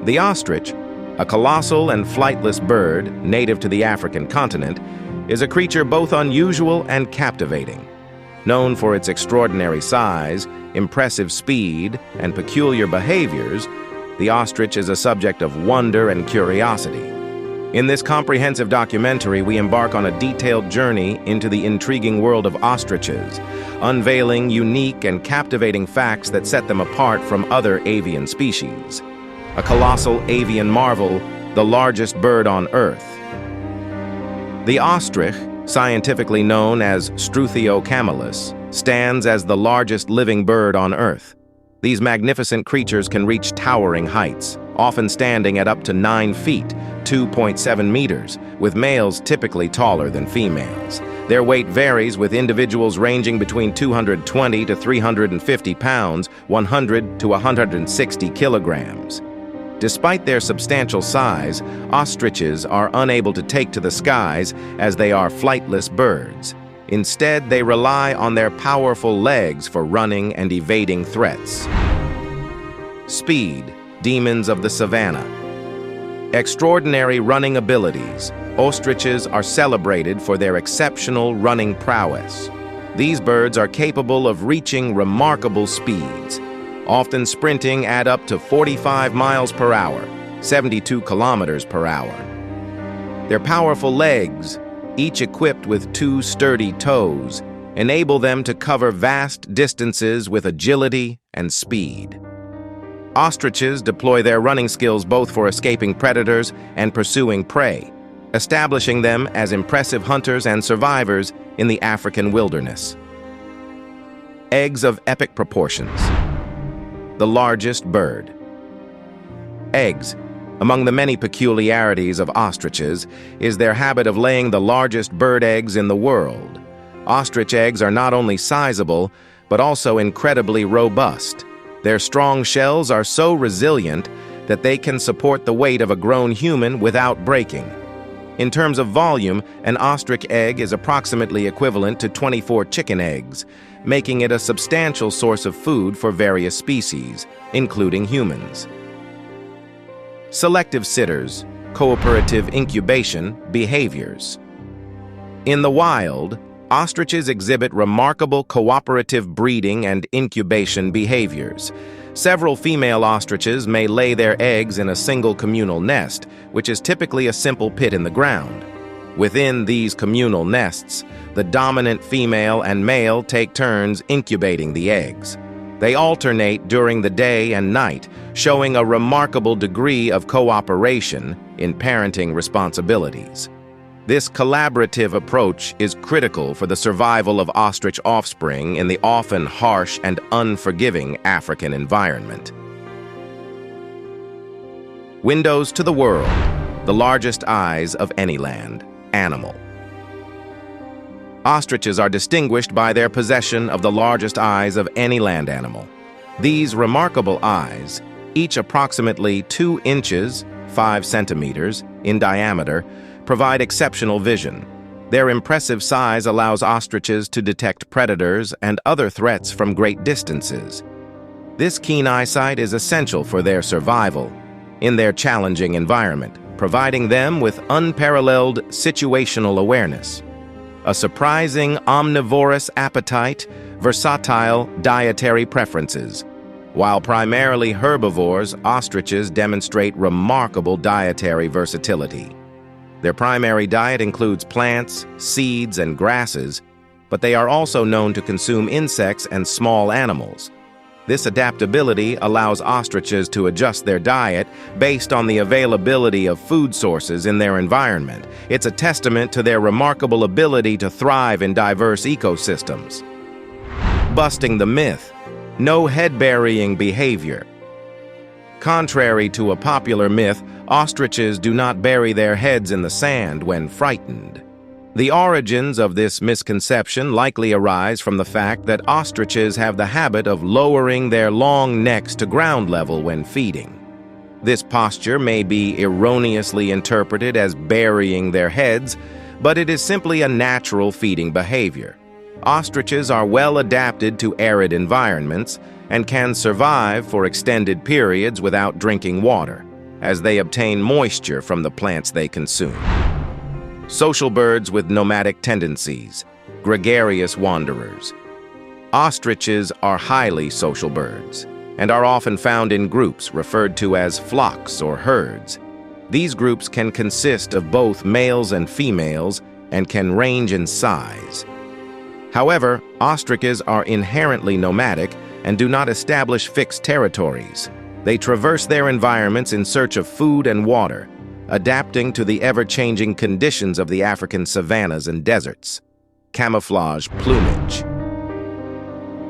The ostrich, a colossal and flightless bird native to the African continent, is a creature both unusual and captivating. Known for its extraordinary size, impressive speed, and peculiar behaviors, the ostrich is a subject of wonder and curiosity. In this comprehensive documentary, we embark on a detailed journey into the intriguing world of ostriches, unveiling unique and captivating facts that set them apart from other avian species. A colossal avian marvel, the largest bird on Earth. The ostrich, scientifically known as Struthiocamelus, stands as the largest living bird on Earth. These magnificent creatures can reach towering heights, often standing at up to 9 feet, 2.7 meters, with males typically taller than females. Their weight varies, with individuals ranging between 220 to 350 pounds, 100 to 160 kilograms. Despite their substantial size, ostriches are unable to take to the skies as they are flightless birds. Instead, they rely on their powerful legs for running and evading threats. Speed, demons of the savannah. Extraordinary running abilities, ostriches are celebrated for their exceptional running prowess. These birds are capable of reaching remarkable speeds, often sprinting at up to 45 miles per hour, 72 kilometers per hour. Their powerful legs, each equipped with 2 sturdy toes, enable them to cover vast distances with agility and speed. Ostriches deploy their running skills both for escaping predators and pursuing prey, establishing them as impressive hunters and survivors in the African wilderness. Eggs of epic proportions. The largest bird. Eggs. Among the many peculiarities of ostriches is their habit of laying the largest bird eggs in the world. Ostrich eggs are not only sizable, but also incredibly robust. Their strong shells are so resilient that they can support the weight of a grown human without breaking. In terms of volume, an ostrich egg is approximately equivalent to 24 chicken eggs, making it a substantial source of food for various species, including humans. Selective sitters, cooperative incubation behaviors. In the wild, ostriches exhibit remarkable cooperative breeding and incubation behaviors. Several female ostriches may lay their eggs in a single communal nest, which is typically a simple pit in the ground. Within these communal nests, the dominant female and male take turns incubating the eggs. They alternate during the day and night, showing a remarkable degree of cooperation in parenting responsibilities. This collaborative approach is critical for the survival of ostrich offspring in the often harsh and unforgiving African environment. Windows to the world, the largest eyes of any land animal. Ostriches are distinguished by their possession of the largest eyes of any land animal. These remarkable eyes, each approximately 2 inches, 5 centimeters, in diameter, provide exceptional vision. Their impressive size allows ostriches to detect predators and other threats from great distances. This keen eyesight is essential for their survival in their challenging environment, providing them with unparalleled situational awareness. A surprising omnivorous appetite, versatile dietary preferences. While primarily herbivores, ostriches demonstrate remarkable dietary versatility. Their primary diet includes plants, seeds, and grasses, but they are also known to consume insects and small animals. This adaptability allows ostriches to adjust their diet based on the availability of food sources in their environment. It's a testament to their remarkable ability to thrive in diverse ecosystems. Busting the myth: no head-burying behavior. Contrary to a popular myth, ostriches do not bury their heads in the sand when frightened. The origins of this misconception likely arise from the fact that ostriches have the habit of lowering their long necks to ground level when feeding. This posture may be erroneously interpreted as burying their heads, but it is simply a natural feeding behavior. Ostriches are well adapted to arid environments and can survive for extended periods without drinking water. as they obtain moisture from the plants they consume. Social birds with nomadic tendencies, gregarious wanderers. Ostriches are highly social birds and are often found in groups referred to as flocks or herds. These groups can consist of both males and females and can range in size. However, ostriches are inherently nomadic and do not establish fixed territories. They traverse their environments in search of food and water, adapting to the ever-changing conditions of the African savannas and deserts. Camouflage plumage.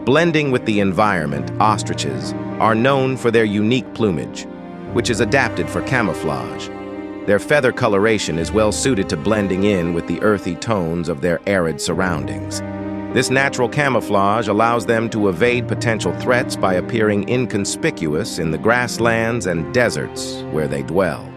Blending with the environment, ostriches are known for their unique plumage, which is adapted for camouflage. Their feather coloration is well suited to blending in with the earthy tones of their arid surroundings. This natural camouflage allows them to evade potential threats by appearing inconspicuous in the grasslands and deserts where they dwell.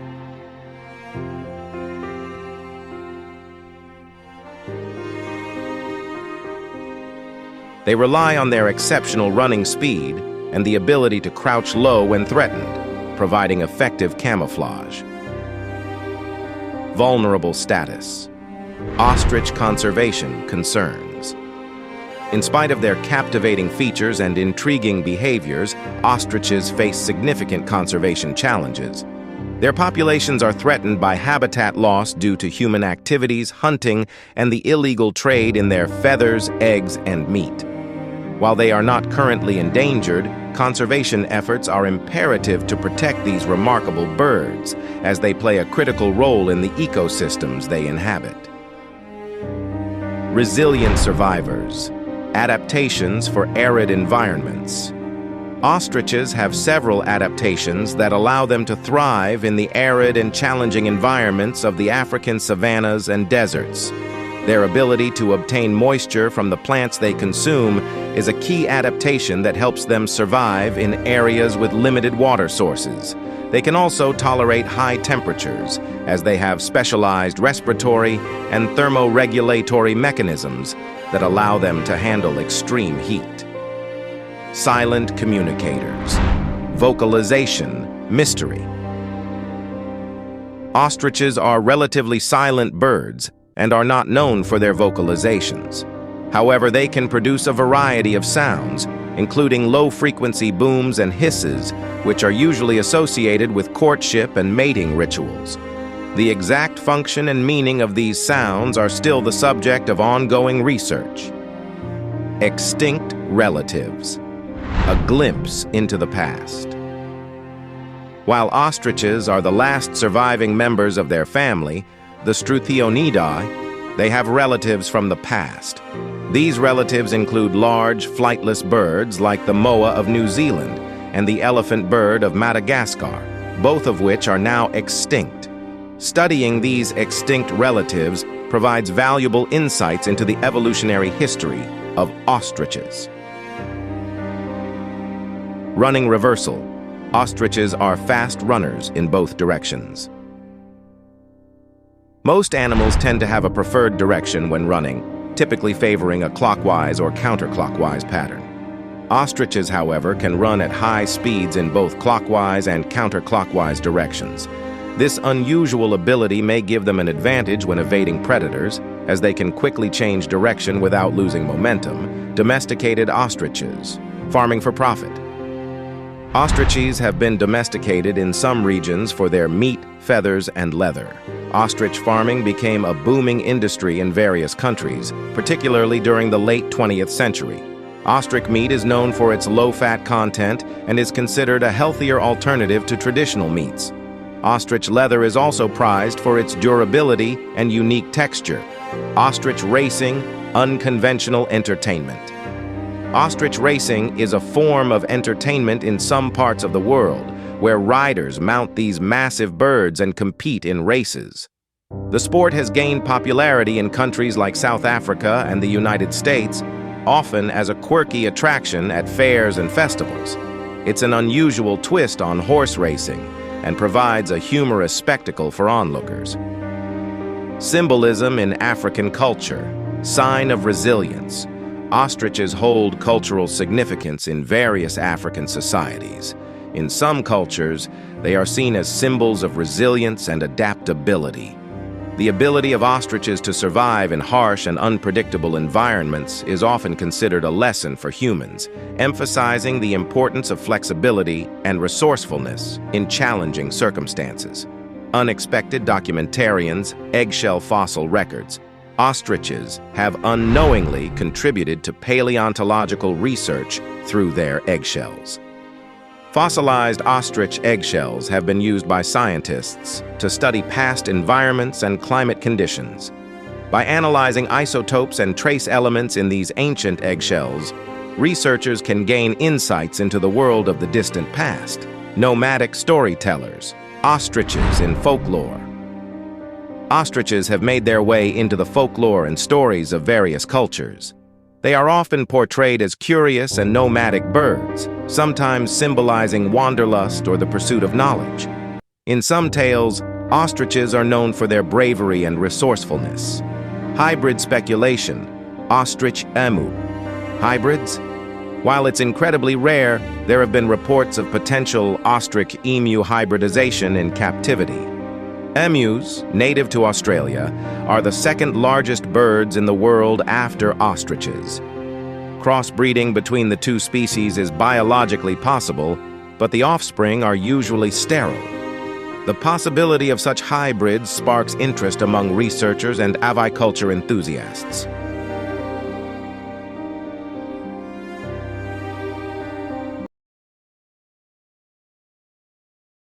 They rely on their exceptional running speed and the ability to crouch low when threatened, providing effective camouflage. Vulnerable status. Ostrich conservation concerns. In spite of their captivating features and intriguing behaviors, ostriches face significant conservation challenges. Their populations are threatened by habitat loss due to human activities, hunting, and the illegal trade in their feathers, eggs, and meat. While they are not currently endangered, conservation efforts are imperative to protect these remarkable birds, as they play a critical role in the ecosystems they inhabit. Resilient survivors. Adaptations for arid environments. Ostriches have several adaptations that allow them to thrive in the arid and challenging environments of the African savannas and deserts. Their ability to obtain moisture from the plants they consume is a key adaptation that helps them survive in areas with limited water sources. They can also tolerate high temperatures, as they have specialized respiratory and thermoregulatory mechanisms that allow them to handle extreme heat. Silent communicators. Vocalization, mystery. Ostriches are relatively silent birds and are not known for their vocalizations. However, they can produce a variety of sounds, including low-frequency booms and hisses, which are usually associated with courtship and mating rituals. The exact function and meaning of these sounds are still the subject of ongoing research. Extinct relatives. A glimpse into the past. While ostriches are the last surviving members of their family, the Struthionidae, they have relatives from the past. These relatives include large, flightless birds like the moa of New Zealand and the elephant bird of Madagascar, both of which are now extinct. Studying these extinct relatives provides valuable insights into the evolutionary history of ostriches. Running reversal. Ostriches are fast runners in both directions. Most animals tend to have a preferred direction when running, typically favoring a clockwise or counterclockwise pattern. Ostriches, however, can run at high speeds in both clockwise and counterclockwise directions. This unusual ability may give them an advantage when evading predators, as they can quickly change direction without losing momentum. Domesticated ostriches. Farming for profit. Ostriches have been domesticated in some regions for their meat, feathers, and leather. Ostrich farming became a booming industry in various countries, particularly during the late 20th century. Ostrich meat is known for its low-fat content and is considered a healthier alternative to traditional meats. Ostrich leather is also prized for its durability and unique texture. Ostrich racing, unconventional entertainment. Ostrich racing is a form of entertainment in some parts of the world, where riders mount these massive birds and compete in races. The sport has gained popularity in countries like South Africa and the United States, often as a quirky attraction at fairs and festivals. It's an unusual twist on horse racing and provides a humorous spectacle for onlookers. Symbolism in African culture. Sign of resilience. Ostriches hold cultural significance in various African societies. In some cultures, they are seen as symbols of resilience and adaptability. The ability of ostriches to survive in harsh and unpredictable environments is often considered a lesson for humans, emphasizing the importance of flexibility and resourcefulness in challenging circumstances. Unexpected documentarians, eggshell fossil records. Ostriches have unknowingly contributed to paleontological research through their eggshells. Fossilized ostrich eggshells have been used by scientists to study past environments and climate conditions. By analyzing isotopes and trace elements in these ancient eggshells, researchers can gain insights into the world of the distant past. Nomadic storytellers, ostriches in folklore. Ostriches have made their way into the folklore and stories of various cultures. They are often portrayed as curious and nomadic birds, sometimes symbolizing wanderlust or the pursuit of knowledge. In some tales, ostriches are known for their bravery and resourcefulness. Hybrid speculation, ostrich-emu. Hybrids? While it's incredibly rare, there have been reports of potential ostrich-emu hybridization in captivity. Emus, native to Australia, are the second largest birds in the world after ostriches. Crossbreeding between the two species is biologically possible, but the offspring are usually sterile. The possibility of such hybrids sparks interest among researchers and aviculture enthusiasts.